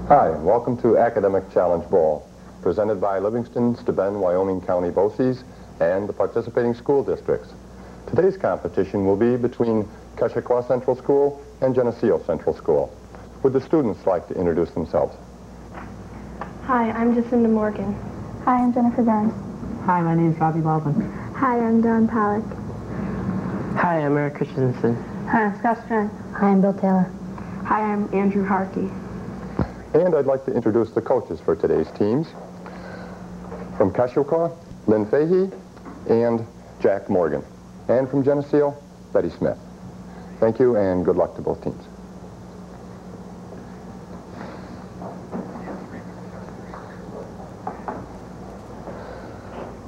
Hi, and welcome to Academic Challenge Bowl, presented by Livingston, Steuben, Wyoming County BOCES, and the participating school districts. Today's competition will be between Keshequa Central School and Geneseo Central School. Would the students like to introduce themselves? Hi, I'm Jacinda Morgan. Hi, I'm Jennifer Burns. Hi, my name is Robbie Baldwin. Hi, I'm Dawn Pollock. Hi, I'm Eric Christensen. Hi, I'm Scott Strang. Hi, I'm Bill Taylor. Hi, I'm Andrew Harkey. And I'd like to introduce the coaches for today's teams. From Keshequa, Lynn Fahey and Jack Morgan. And from Geneseo, Betty Smith. Thank you, and good luck to both teams.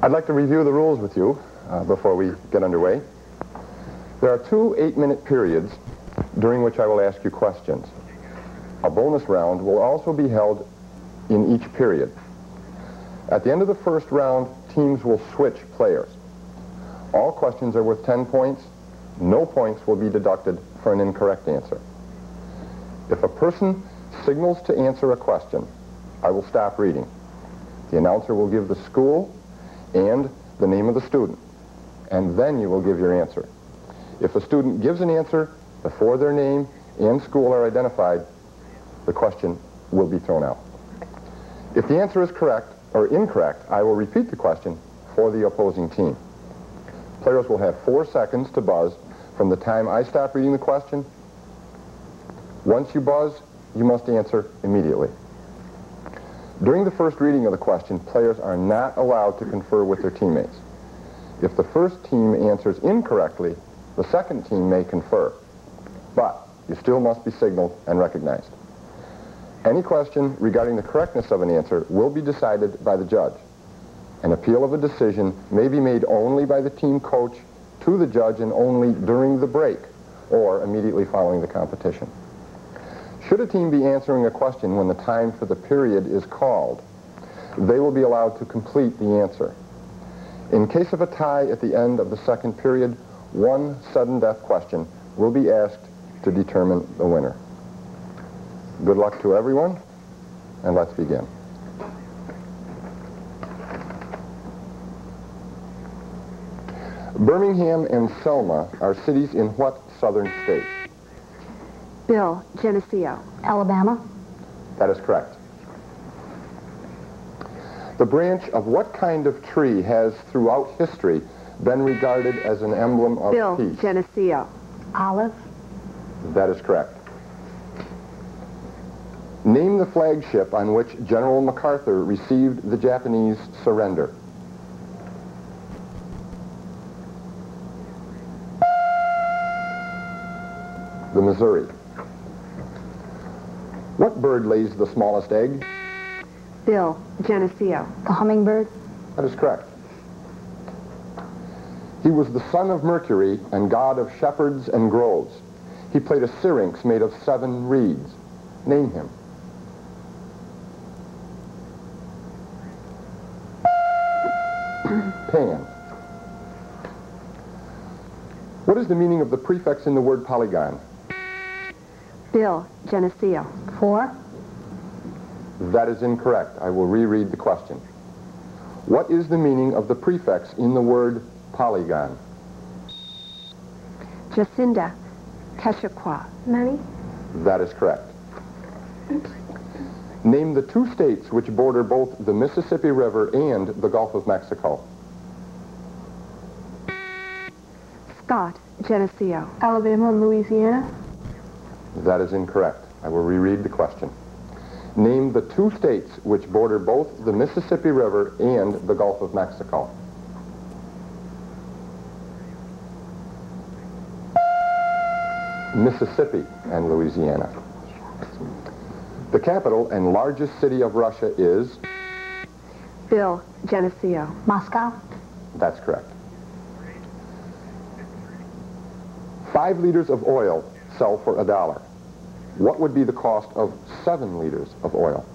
I'd like to review the rules with you before we get underway. There are 2 8-minute periods during which I will ask you questions. A bonus round will also be held in each period. At the end of the first round, teams will switch players. All questions are worth 10 points. No points will be deducted for an incorrect answer. If a person signals to answer a question, I will stop reading. The announcer will give the school and the name of the student, and then you will give your answer. If a student gives an answer before their name and school are identified, the question will be thrown out. If the answer is correct or incorrect, I will repeat the question for the opposing team. Players will have 4 seconds to buzz from the time I stop reading the question. Once you buzz, you must answer immediately. During the first reading of the question, players are not allowed to confer with their teammates. If the first team answers incorrectly, the second team may confer, but you still must be signaled and recognized. Any question regarding the correctness of an answer will be decided by the judge. An appeal of a decision may be made only by the team coach to the judge and only during the break or immediately following the competition. Should a team be answering a question when the time for the period is called, they will be allowed to complete the answer. In case of a tie at the end of the second period, one sudden death question will be asked to determine the winner. Good luck to everyone, and let's begin. Birmingham and Selma are cities in what southern state? Bill, Geneseo. Alabama. That is correct. The branch of what kind of tree has throughout history been regarded as an emblem of Bill, peace? Geneseo. Olive. That is correct. Name the flagship on which General MacArthur received the Japanese surrender. The Missouri. What bird lays the smallest egg? Bill, Geneseo. The hummingbird. That is correct. He was the son of Mercury and god of shepherds and groves. He played a syrinx made of 7 reeds. Name him. Pan. What is the meaning of the prefix in the word polygon? Bill, Geneseo. 4. That is incorrect. I will reread the question. What is the meaning of the prefix in the word polygon? Jacinda, Keshequa. Many. That is correct. Name the 2 states which border both the Mississippi River and the Gulf of Mexico. Scott, Geneseo. Alabama and Louisiana. That is incorrect. I will reread the question. Name the 2 states which border both the Mississippi River and the Gulf of Mexico. Mississippi and Louisiana. The capital and largest city of Russia is? Bill, Geneseo. Moscow. That's correct. 5 liters of oil sell for $1. What would be the cost of 7 liters of oil?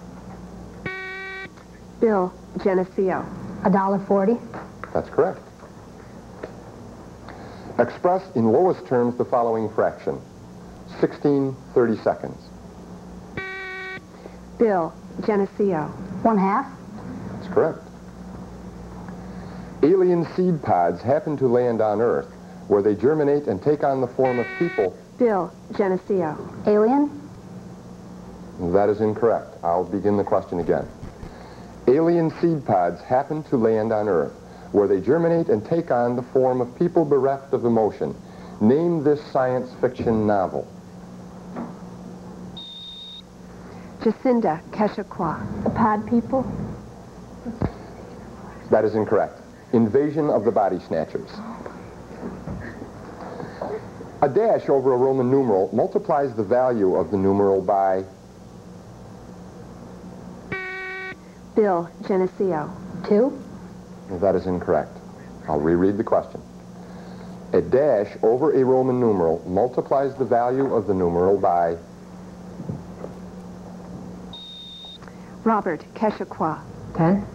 Bill, Geneseo. $1.40. That's correct. Express in lowest terms the following fraction. 16 30-seconds. Bill, Geneseo. 1/2. That's correct. Alien seed pods happen to land on Earth, where they germinate and take on the form of people. Bill, Geneseo. Alien. That is incorrect. I'll begin the question again. Alien seed pods happen to land on Earth, where they germinate and take on the form of people bereft of emotion. Name this science fiction novel. Jacinda, Keshequa. The Pod People. That is incorrect. Invasion of the Body Snatchers. A dash over a Roman numeral multiplies the value of the numeral by. Bill, Geneseo. 2. That is incorrect. I'll reread the question. A dash over a Roman numeral multiplies the value of the numeral by. Robert, Keshequa. 10.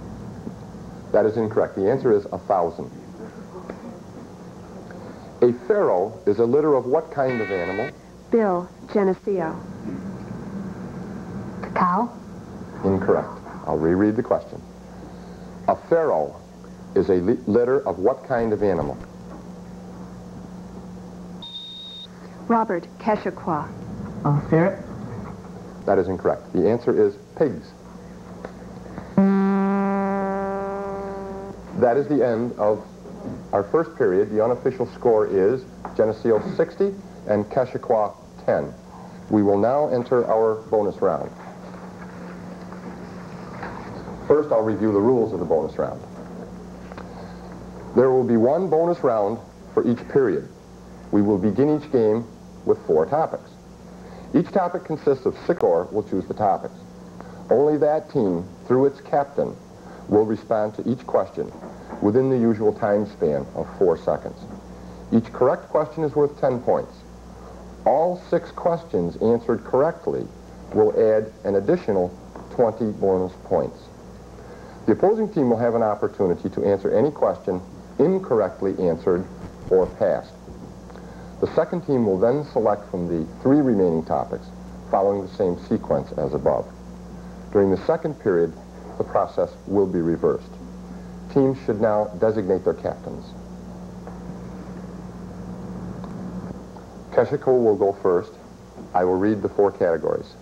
That is incorrect. The answer is 1,000. A pharaoh is a litter of what kind of animal? Bill, Geneseo. Cow. Incorrect. I'll reread the question. A pharaoh is a litter of what kind of animal? Robert, Keshequa. Ferret. That is incorrect. The answer is pigs. That is the end of our first period. The unofficial score is Geneseo 60 and Keshequa 10. We will now enter our bonus round. First, I'll review the rules of the bonus round. There will be one bonus round for each period. We will begin each game with 4 topics. Each topic consists of 6 or will choose the topics. Only that team, through its captain, will respond to each question within the usual time span of 4 seconds. Each correct question is worth 10 points. All 6 questions answered correctly will add an additional 20 bonus points. The opposing team will have an opportunity to answer any question incorrectly answered or passed. The second team will then select from the 3 remaining topics, following the same sequence as above. During the second period, the process will be reversed. Teams should now designate their captains. Keshequa will go first. I will read the 4 categories: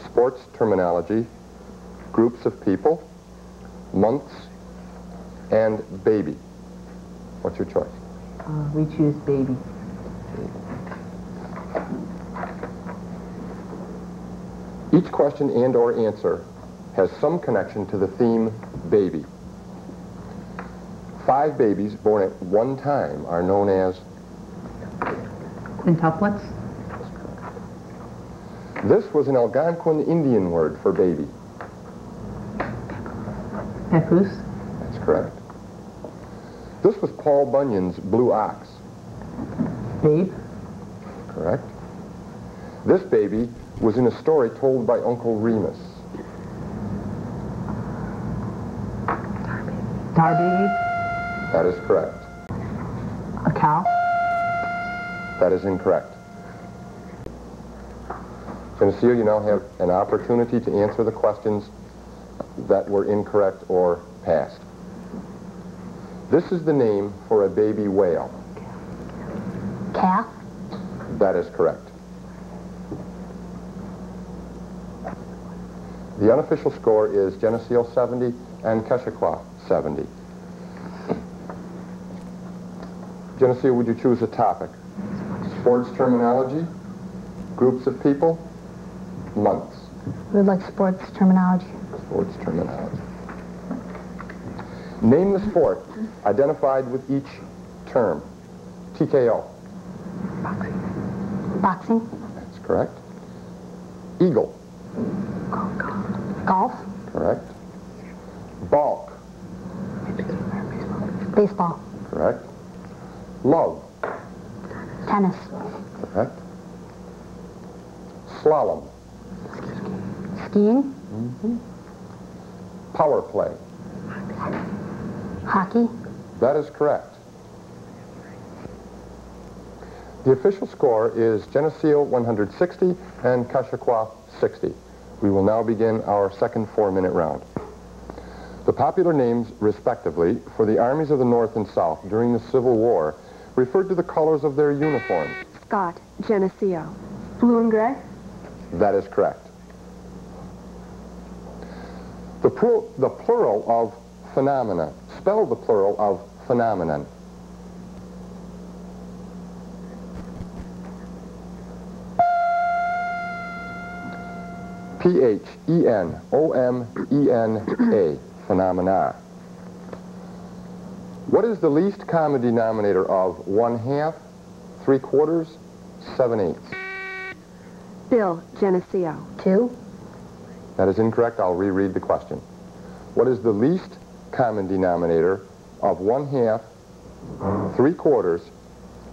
sports terminology, groups of people, months, and baby. What's your choice? We choose baby. Each question and or answer has some connection to the theme baby. 5 babies born at one time are known as. Quintuplets. This was an Algonquin Indian word for baby. Papoose. That's correct. This was Paul Bunyan's Blue Ox. Babe. Correct. This baby was in a story told by Uncle Remus. Tar baby. That is correct. A cow. That is incorrect. Geneseo, you now have an opportunity to answer the questions that were incorrect or passed. This is the name for a baby whale. Calf. That is correct. The unofficial score is Geneseo 70 and Keshequa 70. Geneseo, would you choose a topic? Sports terminology, groups of people, months. We would like sports terminology. Sports terminology. Name the sport identified with each term. TKO. Boxing. That's correct. Eagle. Golf. Correct. Balk. Baseball. Correct. Love. Tennis. Correct. Slalom. Skiing. Power play. Hockey. That is correct. The official score is Geneseo 160 and Keshequa 60. We will now begin our second 4-minute round. The popular names, respectively, for the armies of the North and South during the Civil War referred to the colors of their uniforms. Scott, Geneseo. Blue and gray. That is correct. The plural of phenomena. Spell the plural of phenomenon. P-H-E-N-O-M-E-N-A. Phenomena. What is the least common denominator of 1/2, 3/4, 7/8? Bill, Geneseo. 2. That is incorrect. I'll reread the question. What is the least common denominator of 1/2, 3/4,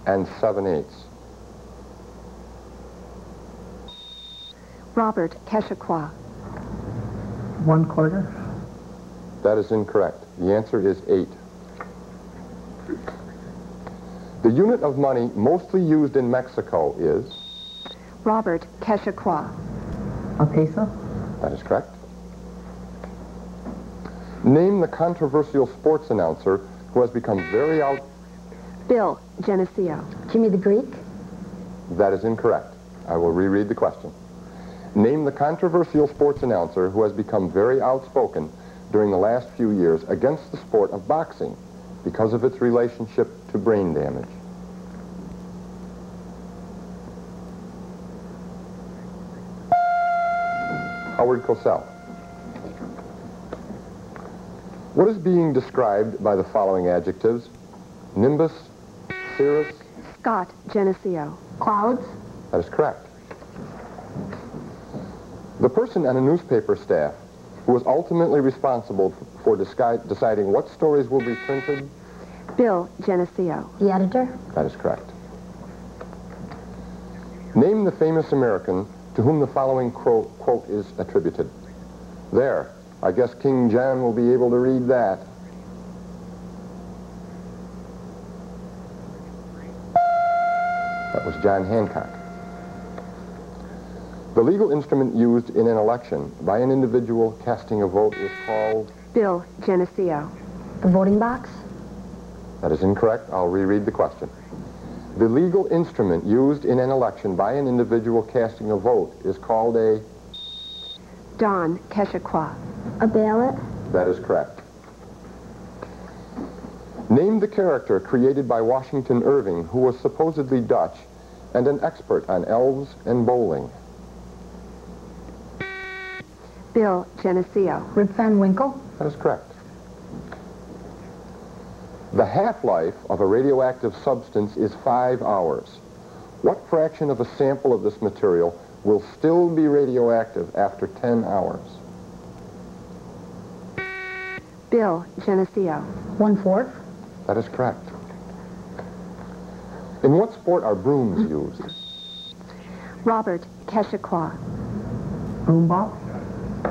and 7/8? Robert, Keshequa. 1/4. That is incorrect. The answer is 8. The unit of money mostly used in Mexico is? Robert, Keshequa. A peso. That is correct. Name the controversial sports announcer who has become very out... Bill, Geneseo. Jimmy the Greek. That is incorrect. I will reread the question. Name the controversial sports announcer who has become very outspoken during the last few years against the sport of boxing because of its relationship to brain damage. Howard Cosell. What is being described by the following adjectives? Nimbus, cirrus. Scott, Geneseo. Clouds. That is correct. The person on a newspaper staff who is ultimately responsible for deciding what stories will be printed? Bill, Geneseo. The editor. That is correct. Name the famous American to whom the following quote is attributed. There, I guess King John will be able to read that. That was John Hancock. The legal instrument used in an election by an individual casting a vote is called? Bill, Geneseo. The voting box. That is incorrect. I'll reread the question. The legal instrument used in an election by an individual casting a vote is called a? Don, Keshequa. A ballot. That is correct. Name the character created by Washington Irving who was supposedly Dutch and an expert on elves and bowling. Bill, Geneseo. Rip Van Winkle. That is correct. The half-life of a radioactive substance is 5 hours. What fraction of a sample of this material will still be radioactive after 10 hours? Bill, Geneseo. 1/4. That is correct. In what sport are brooms used? Robert, Keshequa. Broomball.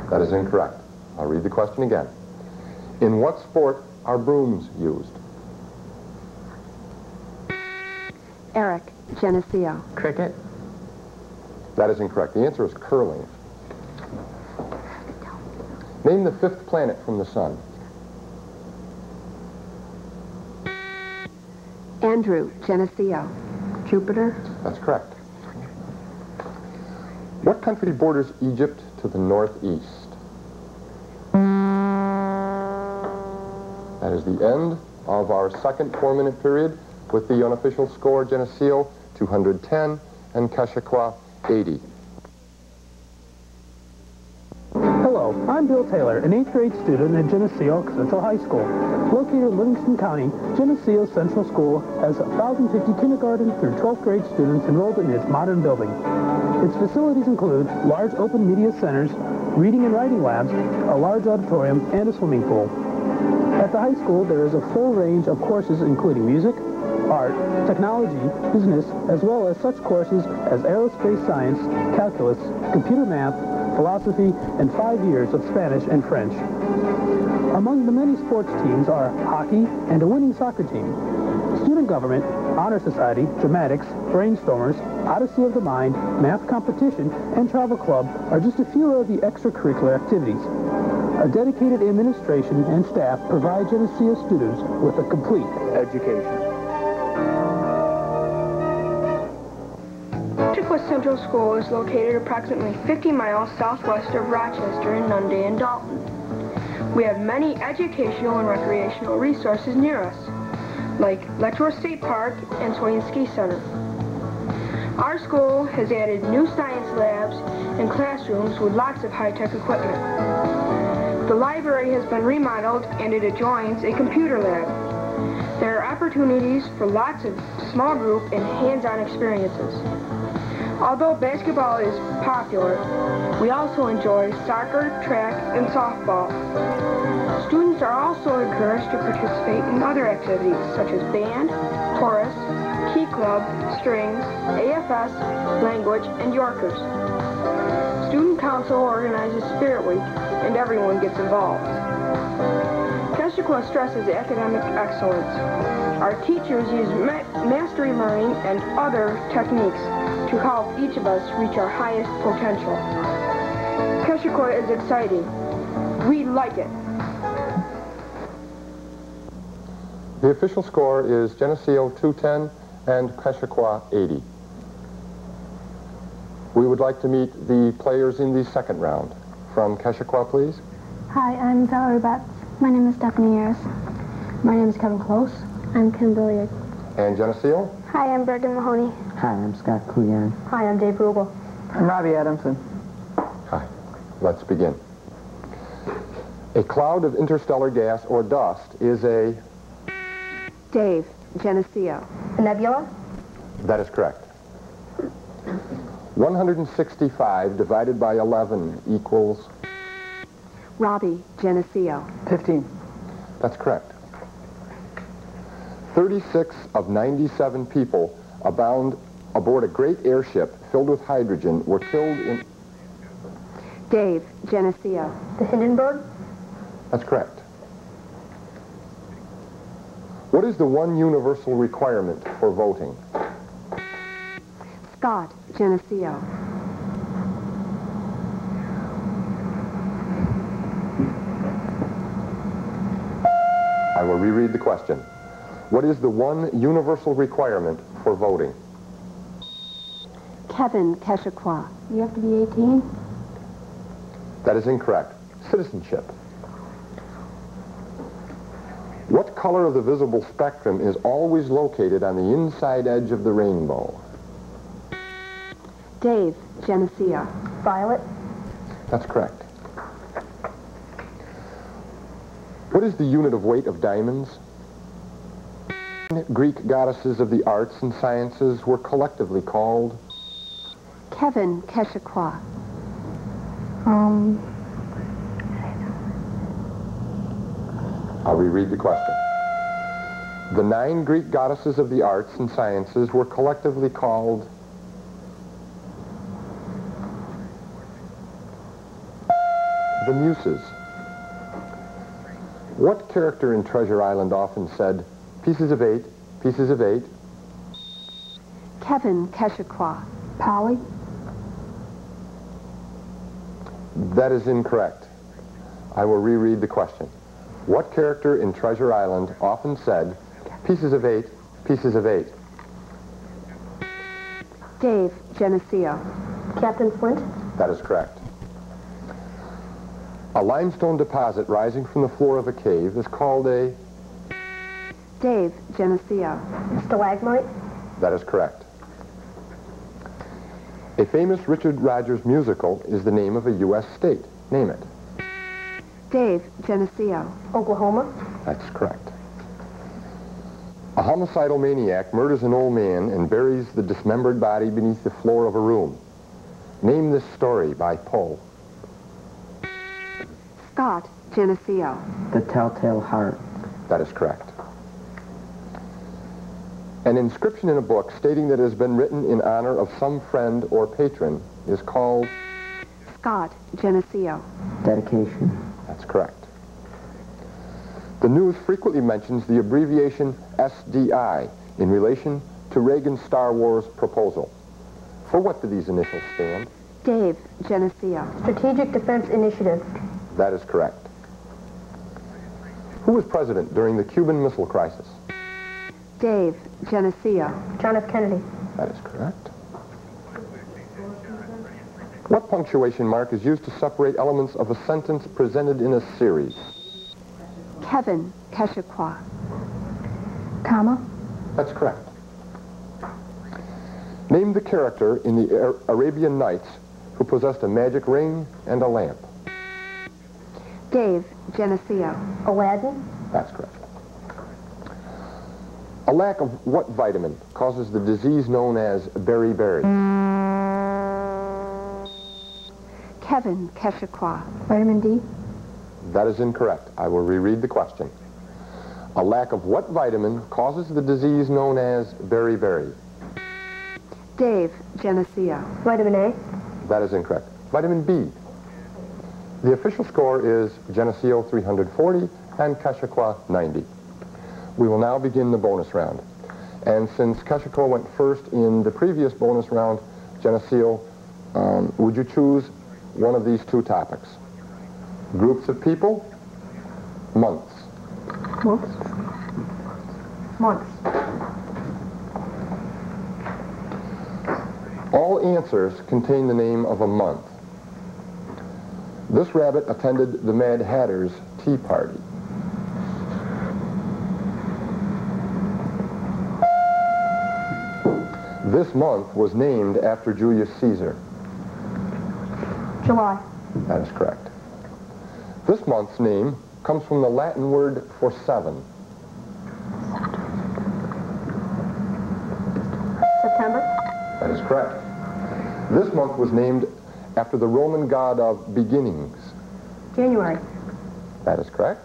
That is incorrect. I'll read the question again. In what sport are brooms used? Eric, Geneseo. Cricket. That is incorrect. The answer is curling. Name the 5th planet from the sun. Andrew, Geneseo. Jupiter. That's correct. What country borders Egypt to the northeast? That is the end of our second 4-minute period with the unofficial score, Geneseo 210 and Keshequa 80. Hello, I'm Bill Taylor, an 8th grade student at Geneseo Central High School. Located in Livingston County, Geneseo Central School has 1,050 kindergarten through 12th grade students enrolled in its modern building. Its facilities include large open media centers, reading and writing labs, a large auditorium, and a swimming pool. At the high school, there is a full range of courses including music, art, technology, business, as well as such courses as aerospace science, calculus, computer math, philosophy, and 5 years of Spanish and French. Among the many sports teams are hockey and a winning soccer team. Student government, honor society, dramatics, brainstormers, Odyssey of the Mind, math competition, and travel club are just a few of the extracurricular activities. A dedicated administration and staff provide Geneseo students with a complete education. Keshequa Central School is located approximately 50 miles southwest of Rochester in Nunde and Dalton. We have many educational and recreational resources near us, like Letchworth State Park and Swain Ski Center. Our school has added new science labs and classrooms with lots of high-tech equipment. The library has been remodeled and it adjoins a computer lab. There are opportunities for lots of small group and hands-on experiences. Although basketball is popular, we also enjoy soccer, track, and softball. Students are also encouraged to participate in other activities such as band, chorus, key club, strings, AFS, language, and Yorkers. Student Council organizes Spirit Week, and everyone gets involved. Keshequa stresses academic excellence. Our teachers use mastery learning and other techniques to help each of us reach our highest potential. Keshequa is exciting. We like it. The official score is Geneseo 210 and Keshequa 80. We would like to meet the players in the second round. From Keshequa, please. Hi, I'm Valerie Betts. My name is Stephanie Ayers. My name is Kevin Close. I'm Kim Billiard. And Geneseo? Hi, I'm Bergen Mahoney. Hi, I'm Scott Kuyan. Hi, I'm Dave Rubel. I'm Robbie Adamson. Hi. Let's begin. A cloud of interstellar gas or dust is a... Dave, Geneseo. A nebula? That is correct. 165 divided by 11 equals... Robbie, Geneseo. 15. That's correct. 36 of 97 people aboard a great airship filled with hydrogen were killed in... Dave, Geneseo. The Hindenburg? That's correct. What is the one universal requirement for voting? Scott, Geneseo. I will reread the question. What is the one universal requirement for voting? Kevin, Keshequa. You have to be 18. That is incorrect. Citizenship. What color of the visible spectrum is always located on the inside edge of the rainbow? Dave, Geneseo. Violet? That's correct. What is the unit of weight of diamonds? Greek goddesses of the arts and sciences were collectively called... Kevin, Keshequa. I'll reread the question. The 9 Greek goddesses of the arts and sciences were collectively called... the Muses. What character in Treasure Island often said, pieces of 8, pieces of 8? Kevin, Keshequa. Polly. That is incorrect. I will reread the question. What character in Treasure Island often said, pieces of 8, pieces of 8? Dave, Geneseo. Captain Flint? That is correct. A limestone deposit rising from the floor of a cave is called a... Dave, Geneseo. Stalagmite? That is correct. A famous Richard Rodgers musical is the name of a U.S. state. Name it. Dave, Geneseo. Oklahoma? That's correct. A homicidal maniac murders an old man and buries the dismembered body beneath the floor of a room. Name this story by Poe. Scott, Geneseo. The Telltale Heart. That is correct. An inscription in a book stating that it has been written in honor of some friend or patron is called... Scott, Geneseo. Dedication. That's correct. The news frequently mentions the abbreviation SDI in relation to Reagan's Star Wars proposal. For what do these initials stand? Dave, Geneseo. Strategic Defense Initiative. That is correct. Who was president during the Cuban Missile Crisis? Dave, Geneseo. John F. Kennedy. That is correct. What punctuation mark is used to separate elements of a sentence presented in a series? Kevin, Keshequa. Comma. That's correct. Name the character in the Arabian Nights who possessed a magic ring and a lamp. Dave, Geneseo. Aladdin. That's correct. A lack of what vitamin causes the disease known as beriberi? Kevin, Keshequa. Vitamin D. That is incorrect. I will reread the question. A lack of what vitamin causes the disease known as beriberi? Dave, Geneseo. Vitamin A. That is incorrect. Vitamin B. The official score is Geneseo 340 and Keshequa 90. We will now begin the bonus round. And since Keshequa went first in the previous bonus round, Geneseo, would you choose one of these two topics? Groups of people, months. Months. Months. All answers contain the name of a month. This rabbit attended the Mad Hatter's tea party. This month was named after Julius Caesar. July. That is correct. This month's name comes from the Latin word for seven. September. That is correct. This month was named after the Roman god of beginnings. January. That is correct.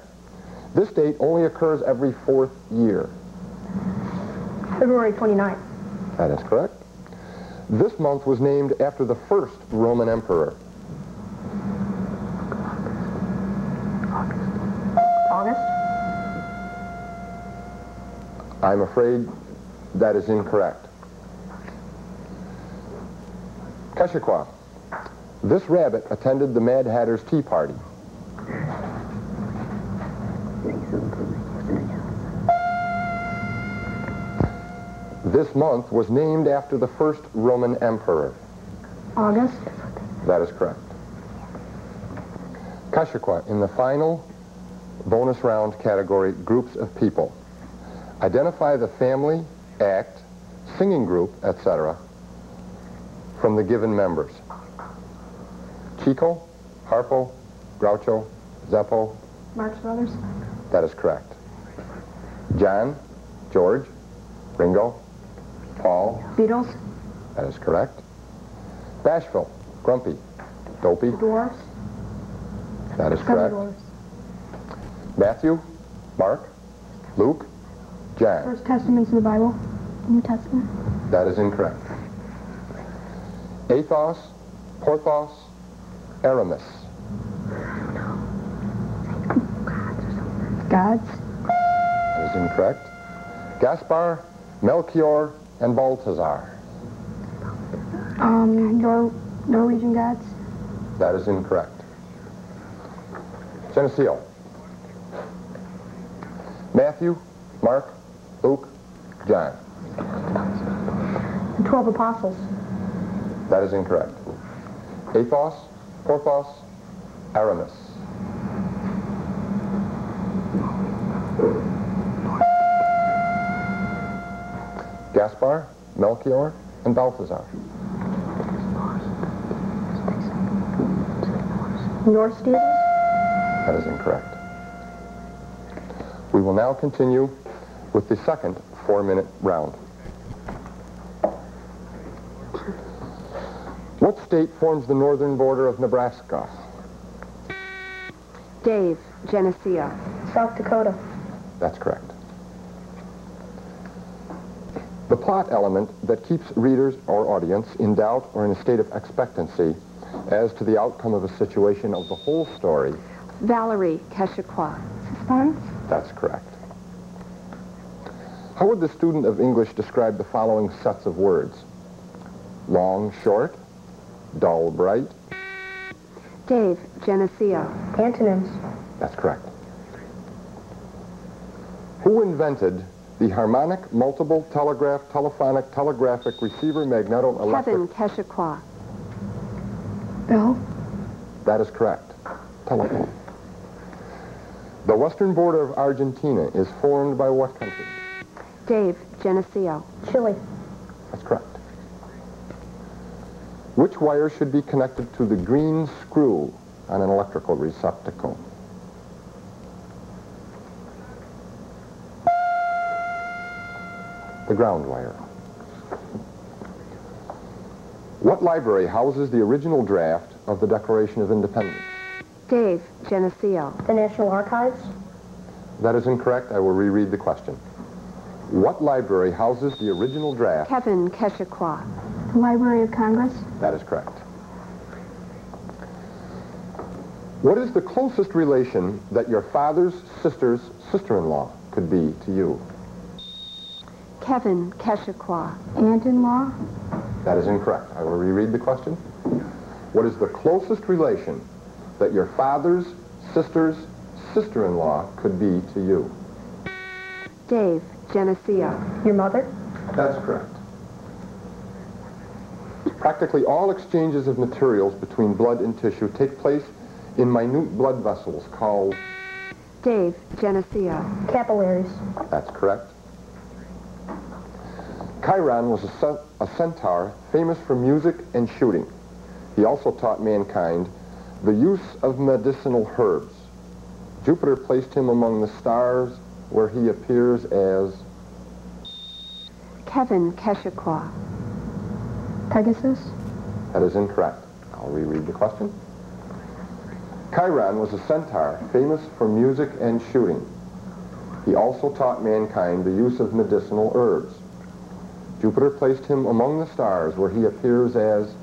This date only occurs every fourth year. February 29th. That is correct. This month was named after the first Roman emperor. August. I'm afraid that is incorrect. Keshequa. This rabbit attended the Mad Hatter's tea party. This month was named after the first Roman emperor. August. That is correct. Keshequa, in the final bonus round category, groups of people. Identify the family, act, singing group, etc. from the given members. Chico, Harpo, Groucho, Zeppo. Marx Brothers. That is correct. John, George, Ringo, Paul. Beatles. That is correct. Bashful, Grumpy, Dopey. Dwarfs. That is correct. Dwarfs. Matthew, Mark, Luke, John. First Testaments of the Bible. New Testament. That is incorrect. Athos, Porthos, Aramis. Gods. That is incorrect. Gaspar, Melchior, and Balthazar. Norwegian gods. That is incorrect. Geneseo. Matthew, Mark, Luke, John. The 12 Apostles. That is incorrect. Athos, Porthos, Aramis. Gaspar, Melchior, and Balthazar. Norse deities. That is incorrect. We will now continue with the second 4-minute round. What state forms the northern border of Nebraska? Dave, Geneseo. South Dakota. That's correct. The plot element that keeps readers or audience in doubt or in a state of expectancy as to the outcome of a situation of the whole story. Valerie, Keshequa. Suspense. That's correct. How would the student of English describe the following sets of words? Long, short, dull, bright. Dave, Geneseo. Antonyms. That's correct. Who invented the harmonic, multiple, telegraph, telephonic, telegraphic, receiver, magneto-electric? Kevin, Keshequa. Bell. That is correct. Telephone. The western border of Argentina is formed by what country? Dave, Geneseo. Chile. That's correct. Which wire should be connected to the green screw on an electrical receptacle? The ground wire. What library houses the original draft of the Declaration of Independence? Dave, Geneseo. The National Archives. That is incorrect. I will reread the question. What library houses the original draft? Kevin, Keshequa. The Library of Congress. That is correct. What is the closest relation that your father's sister's sister-in-law could be to you? Kevin, Keshequa. Aunt-in-law. That is incorrect. I will reread the question. What is the closest relation that your father's sister's sister-in-law could be to you? Dave, Geneseo. Your mother. That's correct. Practically all exchanges of materials between blood and tissue take place in minute blood vessels called... Dave, Geneseo. Capillaries. That's correct. Chiron was a centaur famous for music and shooting. He also taught mankind the use of medicinal herbs. Jupiter placed him among the stars where he appears as... Kevin, Keshequa. Pegasus. That is incorrect. I'll reread the question. Chiron was a centaur famous for music and shooting. He also taught mankind the use of medicinal herbs. Jupiter placed him among the stars where he appears as...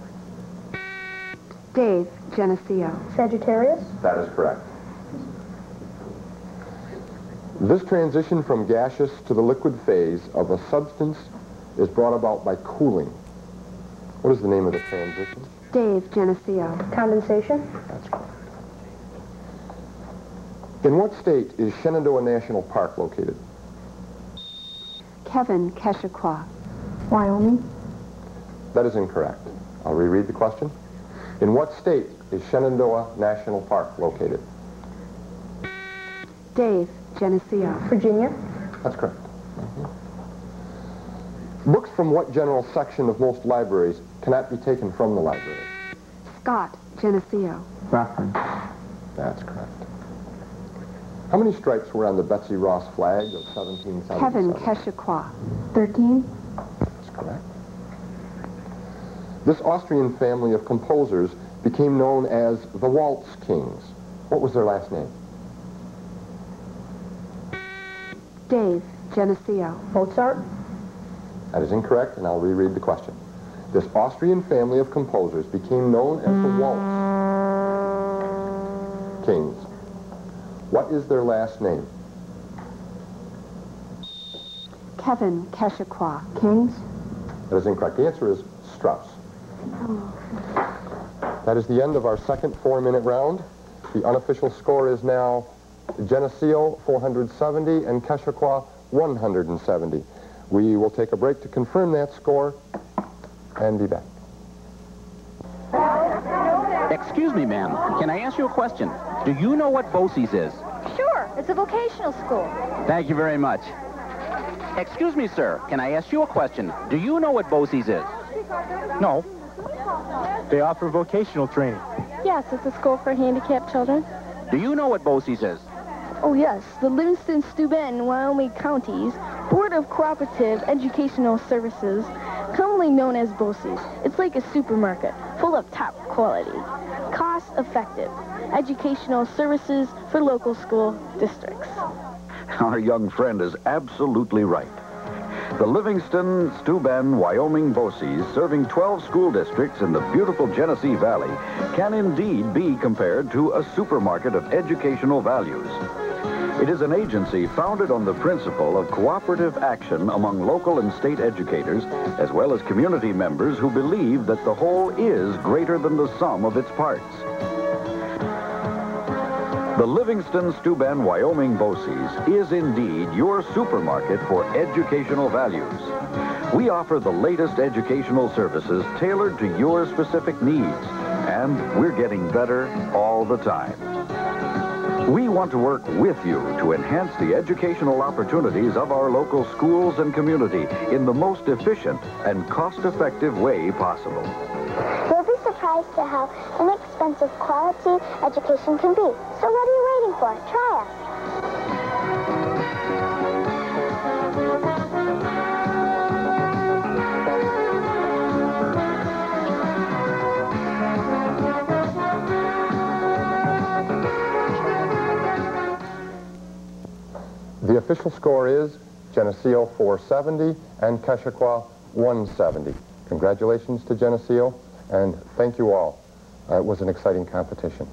Dave, Geneseo. Sagittarius. That is correct. This transition from gaseous to the liquid phase of a substance is brought about by cooling. What is the name of the transition? Dave, Geneseo. Condensation. That's correct. In what state is Shenandoah National Park located? Kevin, Keshequa. Wyoming. That is incorrect. I'll reread the question. In what state is Shenandoah National Park located? Dave, Geneseo. Virginia. That's correct. Books from what general section of most libraries cannot be taken from the library? Scott, Geneseo. Reference. That's correct. How many stripes were on the Betsy Ross flag of 1777? Kevin, Keshequa. 13. That's correct. This Austrian family of composers became known as the Waltz Kings. What was their last name? Dave, Geneseo. Mozart. That is incorrect, and I'll reread the question. This Austrian family of composers became known as the Waltz Kings. What is their last name? Kevin, Keshequa. Kings. That is incorrect. The answer is Strauss. That is the end of our second 4-minute round. The unofficial score is now Geneseo 470 and Keshequa 170. We will take a break to confirm that score and be back. Excuse me, ma'am. Can I ask you a question? Do you know what BOCES is? Sure, it's a vocational school. Thank you very much. Excuse me, sir. Can I ask you a question? Do you know what BOCES is? No. They offer vocational training. Yes, it's a school for handicapped children. Do you know what BOCES is? Oh, yes. The Livingston, Steuben, and Wyoming Counties Board of Cooperative Educational Services, commonly known as BOCES. It's like a supermarket, full of top quality, cost-effective educational services for local school districts. Our young friend is absolutely right. The Livingston, Steuben, Wyoming BOCES, serving 12 school districts in the beautiful Genesee Valley, can indeed be compared to a supermarket of educational values. It is an agency founded on the principle of cooperative action among local and state educators, as well as community members who believe that the whole is greater than the sum of its parts. The Livingston-Steuben, Wyoming BOCES is indeed your supermarket for educational values. We offer the latest educational services tailored to your specific needs, and we're getting better all the time. We want to work with you to enhance the educational opportunities of our local schools and community in the most efficient and cost-effective way possible. You'll be surprised at how inexpensive quality education can be. So what are you waiting for? Try us. The official score is Geneseo 470 and Keshequa 170. Congratulations to Geneseo, and thank you all. It was an exciting competition.